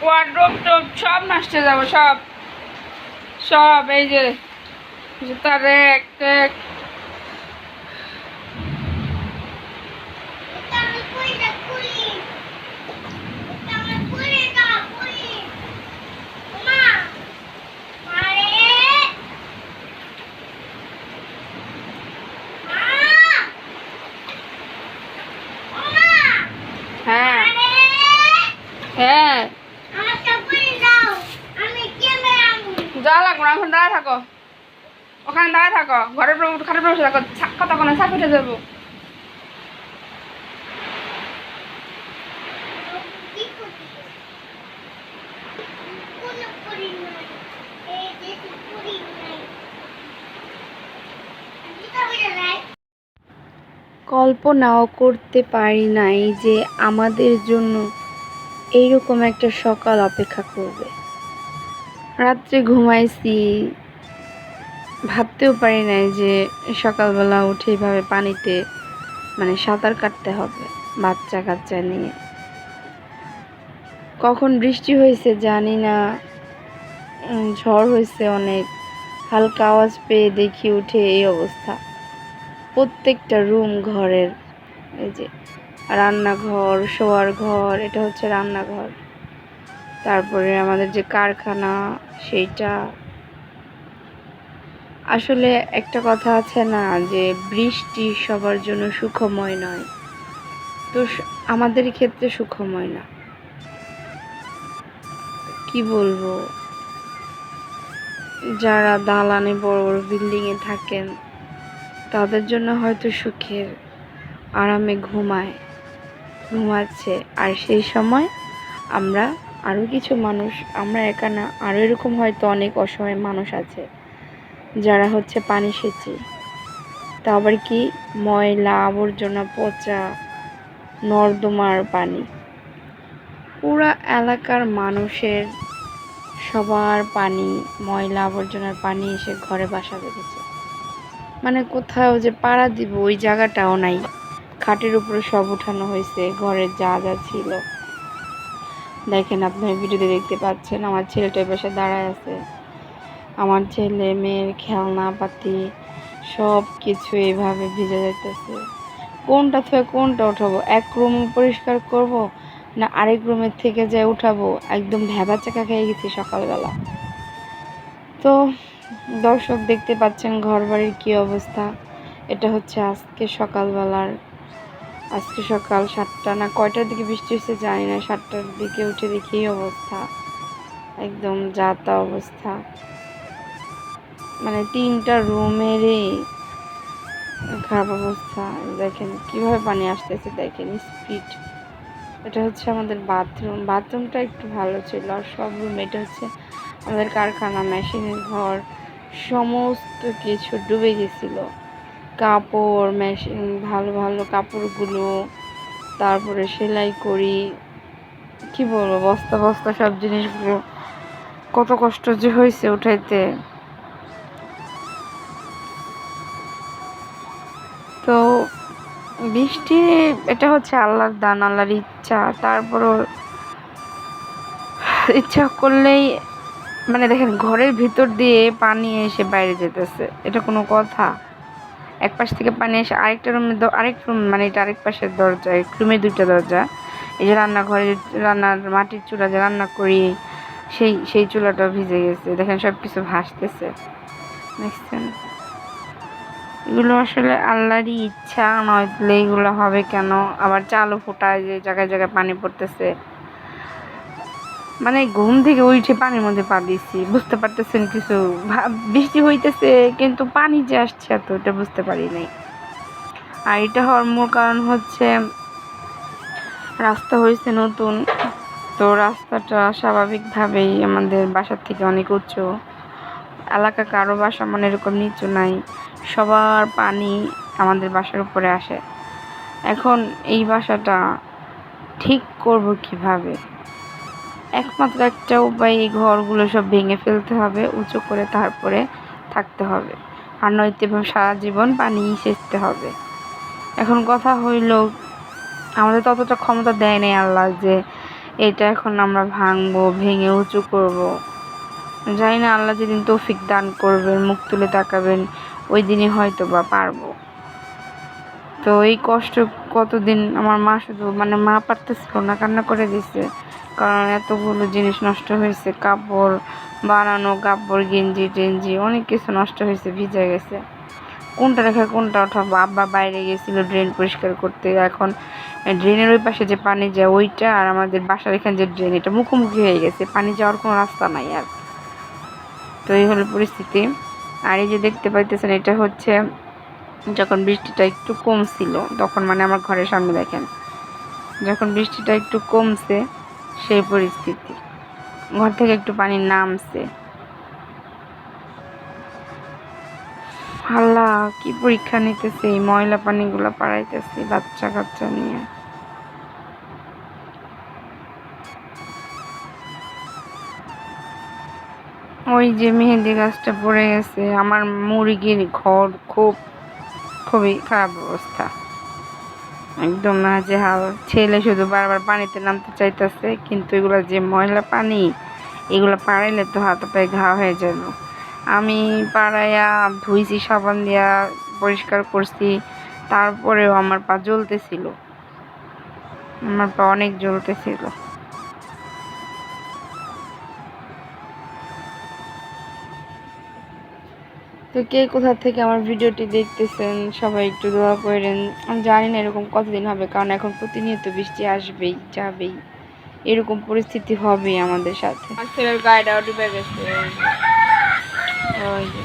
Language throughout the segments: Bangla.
ওয়ার্ডরোব টোব সব নষ্ট হয়ে যাবে, সব সব এই যে জুতার র্যাক ট্যাক। হ্যাঁ হ্যাঁ যা লাগবো না, এখন দাঁড়া থাকো, ওখানে দাঁড়া থাকো, ঘরের খাটের প্রবেশ থাকো, কতক্ষণে ছাপ উঠে যাবো। কল্পনাও করতে পারি নাই যে আমাদের জন্য এইরকম একটা সকাল অপেক্ষা করবে। রাত্রে ঘুমাইছি, ভাবতেও পারি নাই যে সকালবেলা উঠে এইভাবে পানিতে সাঁতার কাটতে হবে বাচ্চা কাচ্চা নিয়ে। কখন বৃষ্টি হয়েছে জানি না, ঝড় হয়েছে অনেক। হালকা আওয়াজ পেয়ে দেখি উঠে এই অবস্থা। প্রত্যেকটা রুম ঘরের, এই যে রান্নাঘর, শোয়ার ঘর, এটা হচ্ছে রান্নাঘর, তারপরে আমাদের যে কারখানা সেইটা। আসলে একটা কথা আছে না যে বৃষ্টি সবার জন্য সুখময় নয়, তো আমাদের ক্ষেত্রে সুখময় না। কি বলবো, যারা দালানে বড় বড় বিল্ডিংয়ে থাকেন তাদের জন্য হয়তো সুখের, আরামে ঘুমাচ্ছে। আর সেই সময় আমরা আরও কিছু মানুষ, আমরা একা না, আরও এরকম হয়তো অনেক অসহায় মানুষ আছে যারা হচ্ছে পানি সেচে, তা আবার কি ময়লা আবর্জনা, পচা নর্দমার পানি। পুরা এলাকার মানুষের সবার পানি, ময়লা আবর্জনার পানি এসে ঘরে বাসা বেঁধেছে। কোথাও যে পাড়া দিব ওই জায়গাটাও নাই। খাটের উপরে সব উঠানো হয়েছে, ঘরের যা যা ছিল। দেখেন, আপনার ভিডিওতে দেখতে পাচ্ছেন আমার ছেলেটার পাশে দাঁড়ায় আছে। আমার ছেলে মেয়ের খেলনা পাতি সব কিছু এইভাবে ভিজে যাইতেছে। কোনটা থেকে কোনটা উঠাবো? এক রুম পরিষ্কার করব না আরেক রুমের থেকে যাই উঠাবো? একদম ভেবা চাকা খেয়ে গেছি সকালবেলা। তো দর্শক দেখতে পাচ্ছেন ঘর বাড়ির কী অবস্থা। এটা হচ্ছে আজকে সকালবেলার, আজকে সকাল 7টা না কয়টার দিকে বৃষ্টি হচ্ছে জানি না, 7টার দিকে উঠে দেখি এই অবস্থা, একদম যা তা অবস্থা। 3টা রুমেরই খারাপ অবস্থা। দেখেন কিভাবে পানি আসতেছে, দেখেন স্পিড। এটা হচ্ছে আমাদের বাথরুমটা একটু ভালো ছিল, আর সব রুম, এটা হচ্ছে আমাদের কারখানা, মেশিনের ঘর, সমস্ত কিছু ডুবে গেছিল। কাপড়, মেশিন, ভালো ভালো কাপড়গুলো, তারপরে সেলাই করি, কি বলবো, বস্তা বস্তা সব জিনিসগুলো কত কষ্ট যে হয়েছে উঠাইতে। তো বৃষ্টি এটা হচ্ছে আল্লাহর দান, আল্লাহর ইচ্ছা। তারপরও ইচ্ছা করলেই দেখেন ঘরের ভিতর দিয়ে পানি এসে বাইরে যেতেছে, এটা কোনো কথা? এক পাশ থেকে পানি এসে আরেকটা রুমে, আরেক রুম এটা আরেক পাশের দরজা, এক রুমে 2টা দরজা। এই যে রান্নাঘরে, রান্নার মাটির চুলা যে রান্না করি, সেই চুলাটাও ভিজে গেছে। দেখেন সব কিছু ভাসতেছে, দেখছেন? এগুলো আসলে আল্লাহরই ইচ্ছা, নইলে এগুলো হবে কেন? আবার চালও ফোটায়, যে জায়গায় জায়গায় পানি পড়তেছে। ঘুম থেকে উঠে পানির মধ্যে পা দিচ্ছি, বুঝতে পারতেছেন কিছু? বৃষ্টি হইতেছে কিন্তু পানি যে আসছে এত, এটা বুঝতে পারি নাই। আর এটা হওয়ার মূল কারণ হচ্ছে রাস্তা হয়েছে নতুন, তো রাস্তাটা স্বাভাবিকভাবেই আমাদের বাসার থেকে অনেক উঁচু। এলাকা কারো বাসা এরকম নিচু নাই, সবার পানি আমাদের বাসার উপরে আসে। এখন এই বাসাটা ঠিক করব কিভাবে? একমাত্র একটা উপায়, এই ঘরগুলো সব ভেঙে ফেলতে হবে, উঁচু করে তারপরে থাকতে হবে, আর নয়তো সারা জীবন পানি সেচতে হবে। এখন কথা হইল, আমাদের ততটা ক্ষমতা দেয় নাই আল্লাহ যে এটা এখন আমরা ভাঙবো, ভেঙে উঁচু করব। জানি না আল্লাহ যেদিন তৌফিক দান করবেন, মুখ তুলে তাকাবেন, ওই দিনই হয়তো বা পারবো। তো এই কষ্ট কতদিন আমার মা শুধু মানে মা পারতেছিল না, কান্না করে দিছে, কারণ এতগুলো জিনিস নষ্ট হয়েছে, কাপড় বানানো, কাপড় গেঞ্জি টেঞ্জি অনেক কিছু নষ্ট হয়েছে, ভিজে গেছে। কোনটা রেখে কোনটা ওঠাবো? আব্বা বাইরে গেছিল ড্রেন পরিষ্কার করতে, এখন ড্রেনের ওই পাশে যে পানি যায় ওইটা, আর আমাদের বাসার এখানে যে ড্রেন, এটা মুখোমুখি হয়ে গেছে, পানি যাওয়ার কোনো রাস্তা নাই আর। তো এই হলো পরিস্থিতি। আর এই যে দেখতে পাইতেছেন, এটা হচ্ছে যখন বৃষ্টিটা একটু কমছিল তখন, মানে আমার ঘরের সামনে দেখেন, যখন বৃষ্টিটা একটু কমছে সেই পরিস্থিতি, ঘর থেকে একটু পানি নামছে। আল্লাহ কি পরীক্ষা নিতেছে, এই ময়লা পানিগুলো পাড়াইতেছে বাচ্চা কাচ্চা নিয়ে। ওই যে মেহেন্দি গাছটা পড়ে গেছে, আমার মুরগির ঘর খুবই খারাপ অবস্থা, একদম নাজেহাল। ছেলে শুধু বারবার পানিতে নামতে চাইতেছে, কিন্তু এগুলো যে ময়লা পানি, এগুলো পাড়াইলে তো হাতে পায়ে ঘা হয়ে যাব। আমি পাড়াইয়া ধুইছি, সাবান দিয়া পরিষ্কার করছি, তারপরেও আমার পা জ্বলতেছিল, আমার পা অনেক জ্বলতেছিল। তো কে কোথা থেকে আমার ভিডিওটি দেখতেছেন সবাই একটু দোয়া করেন। আমি জানি না এরকম কতদিন হবে, কারণ এখন প্রতিনিয়ত বৃষ্টি আসবেই যাবেই, এরকম পরিস্থিতি হবেই আমাদের সাথে। আমার ছেলের গায়েটাও ডুবে গেছে, ওই যে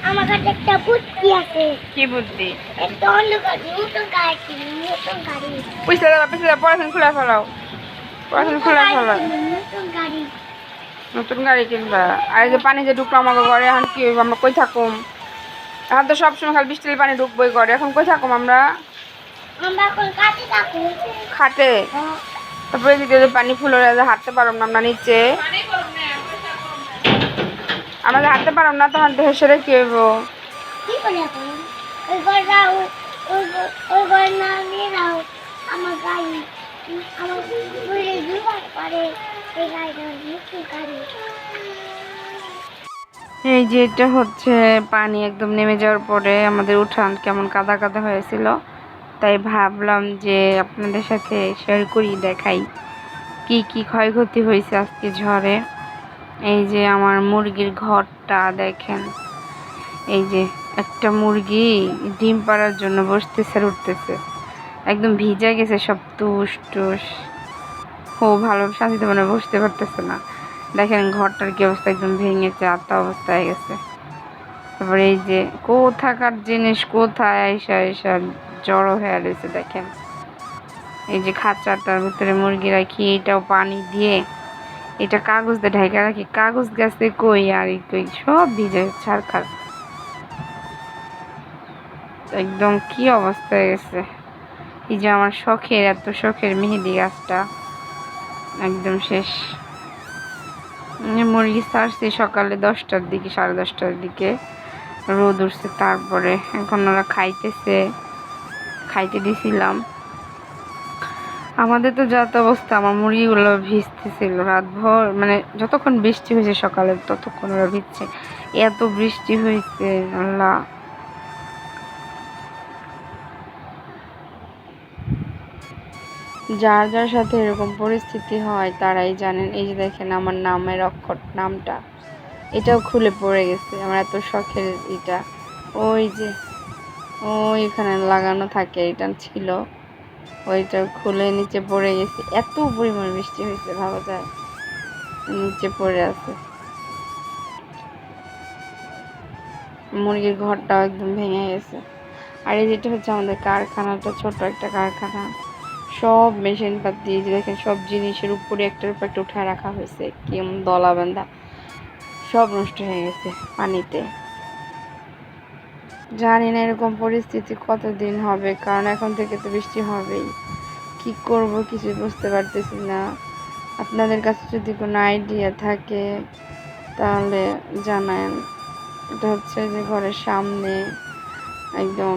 আমার কাছে একটা বুদ্ধি আছে। কি বুদ্ধি? একটা অন্ধকার নতুন গাড়ি বুঝতে যাবে, পিছনে পড়াশোনা খুলে ফেলাও, পড়াশোনা খুলে ফেলাও, নতুন গাড়ি কিনবা। আর এই যে পানি যে ঢুকলো আমাকে ঘরে, এখন কি হইব? আমরা কই থাকুম? এখন তো সবসময় খালি বৃষ্টির পানি ঢুকবোই ঘরে, এখন কই থাকুম আমরা? খাটে। তারপরে এদিকে যে পানি ফুল হয়ে যায়, হাঁটতে পারব না আমরা নিচে, আমাদের হাঁটতে পারব না, তখন দেহে সেরে কি হইব? এই যে এটা হচ্ছে পানি একদম নেমে যাওয়ার পরে আমাদের উঠান কেমন কাদা কাদা হয়েছিল, তাই ভাবলাম যে আপনাদের সাথে শেয়ার করি, দেখাই কি কি ক্ষয়ক্ষতি হয়েছে আজকে ঝড়ে। এই যে আমার মুরগির ঘরটা দেখেন, এই যে একটা মুরগি ডিম পাড়ার জন্য বসতেছে আর উঠতেছে, একদম ভিজে গেছে সব, তুষ টুস, ও ভালো শান্তিতে মানে বসতে পারতেছে না। দেখেন ঘরটার কি অবস্থা, একদম ভেঙেছে, আত্মা অবস্থা হয়ে গেছে। তারপরে এই যে কোথাকার জিনিস কোথায় আইসা আইসা জড়ো হয়ে রয়েছে দেখেন। এই যে খাঁচাটার ভিতরে মুরগি রাখি, এটাও পানি দিয়ে, এটা কাগজ দিয়ে ঢাকা রাখি, কাগজ গাছে কই আর কই সব ভিজে ছাড়খার, একদম কি অবস্থা হয়ে গেছে। এই যে আমার শখের, এত শখের মেহেদি গাছটা একদম শেষ। মুরগি ছাড়ছি সকালে 10টার দিকে, 10:30টার দিকে, রোদ উঠছে, তারপরে এখন ওরা খাইতেছে, খাইতে দিছিলাম। আমাদের তো যত অবস্থা, আমার মুরগিগুলো ভিজতেছিল রাতভর, মানে যতক্ষণ বৃষ্টি হয়েছে সকালে ততক্ষণ ওরা ভিজছে, এত বৃষ্টি হয়েছে আল্লাহ। যার যার সাথে এরকম পরিস্থিতি হয় তারাই জানেন। এই যে দেখেন আমার নামের অক্ষর, নামটা এটাও খুলে পড়ে গেছে, আমার এত শখের এটা, ওই যে ওই এখানে লাগানো থাকে, এটা ছিল, ওইটা খুলে নিচে পড়ে গেছে, এত পরিমাণ বৃষ্টি হয়েছে ভাবা যায়, নিচে পড়ে আছে। মুরগির ঘরটাও একদম ভেঙে গেছে। আর এই যেটা হচ্ছে আমাদের কারখানাটা, ছোট একটা কারখানা, সব মেশিন পাতি দিয়ে দেখেন, সব জিনিসের উপরে একটার উপর একটা উঠায় রাখা হয়েছে, কেমন দলা বান্ধা, সব নষ্ট হয়ে গেছে পানিতে। জানি না এরকম পরিস্থিতি কতদিন হবে, কারণ এখন থেকে তো বৃষ্টি হবেই, কি করব কিছু বুঝতে পারতেছি না। আপনাদের কাছে যদি কোনো আইডিয়া থাকে তাহলে জানায়েন। এটা হচ্ছে যে ঘরের সামনে একদম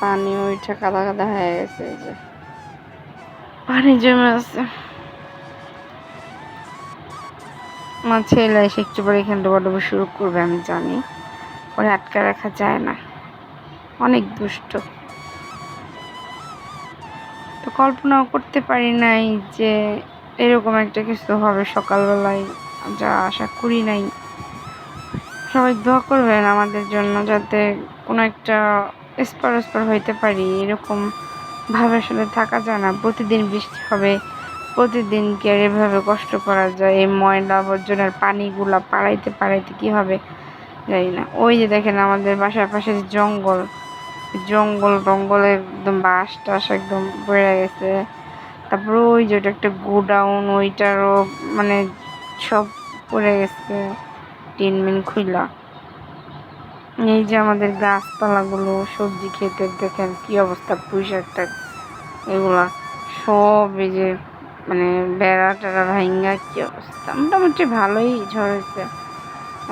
পানি ওইটা কাদা কাদা হয়ে গেছে, এই যে পানি জমে আছে। আমার ছেলে এসে একটু পরে এখানে ডোবাডোবি শুরু করবে, আমি জানি, পরে আটকে রাখা যায় না, অনেক দুষ্ট। তো কল্পনাও করতে পারি নাই যে এরকম একটা কিছু হবে সকালবেলায়, যা আশা করি নাই। সবাই দোয়া করবেন আমাদের জন্য, যাতে কোনো একটা এসপার ওসপার হইতে পারি। এরকম ভাবে আসলে থাকা যায় না, প্রতিদিন বৃষ্টি হবে, প্রতিদিন কি আর এভাবে কষ্ট করা যায়? এই ময়লা আবর্জনার পানিগুলা পাড়াইতে পাড়াইতে কি হবে জানি না। ওই যে দেখেন আমাদের বাসার পাশে যে জঙ্গল, জঙ্গল টঙ্গলে একদম বাঁশ টাস একদম বেড়ে গেছে। তারপরে ওই যে ওটা একটা গোডাউন, ওইটারও মানে সব পড়ে গেছে, টিন মিন খুইলা। এই যে আমাদের গাছপালাগুলো, সবজি ক্ষেতের দেখেন কি অবস্থা, পুঁইশাক টাক এগুলা সব এই যে মানে বেড়া টেড়া ভাঙ্গা কি অবস্থা। মোটামুটি ভালোই ঝড় হয়েছে।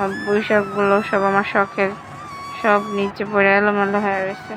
আর পুঁইশাকগুলো সব আমার শখের, সব নিচে পড়ে এলোমেলো হয়ে রয়েছে।